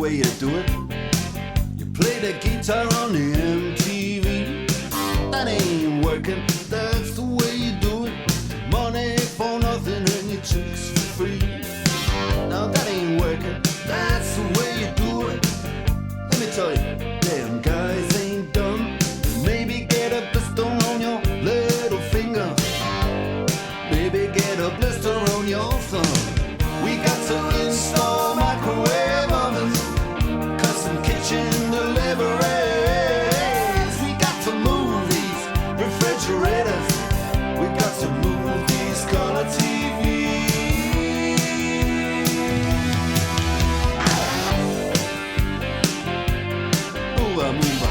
way you do it. You play the guitar on the MTV. That ain't working, that's the way you do it. Money for nothing and your chicks for free. Now that ain't working, that's the way you do it. Let me tell you, damn guys ain't dumb. Maybe get a blister on your little finger. Maybe get a blister on your thumb. We got to install microwave ovens, custom kitchen deliveries. We got to move these refrigerators. We got to move these color TVs. Ooh, move on.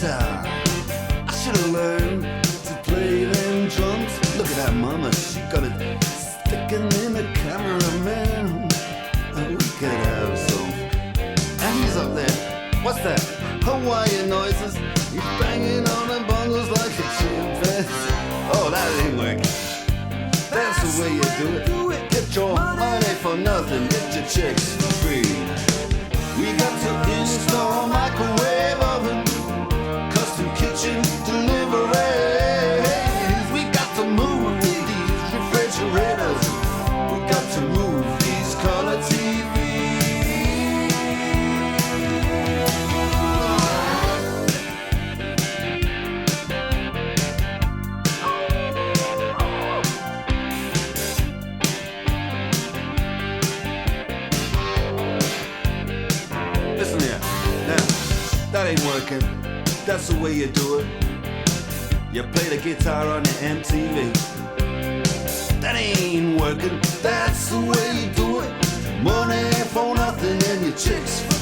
I should've learned to play them drums. Look at that mama, she got it sticking in the cameraman. We could have some. And he's up there. What's that? Hawaiian noises. He's banging on the bongos like a chimpanzee. Oh, that ain't working. That's the way you do it. Get your money for nothing. Get your chicks for free. We got to install microwave oven, custom kitchen deliveries. We got to move these refrigerators. We got to move these color TVs. Listen here, now, that ain't working. That's the way you do it. You play the guitar on the MTV. That ain't working. That's the way you do it. Money for nothing and your chicks for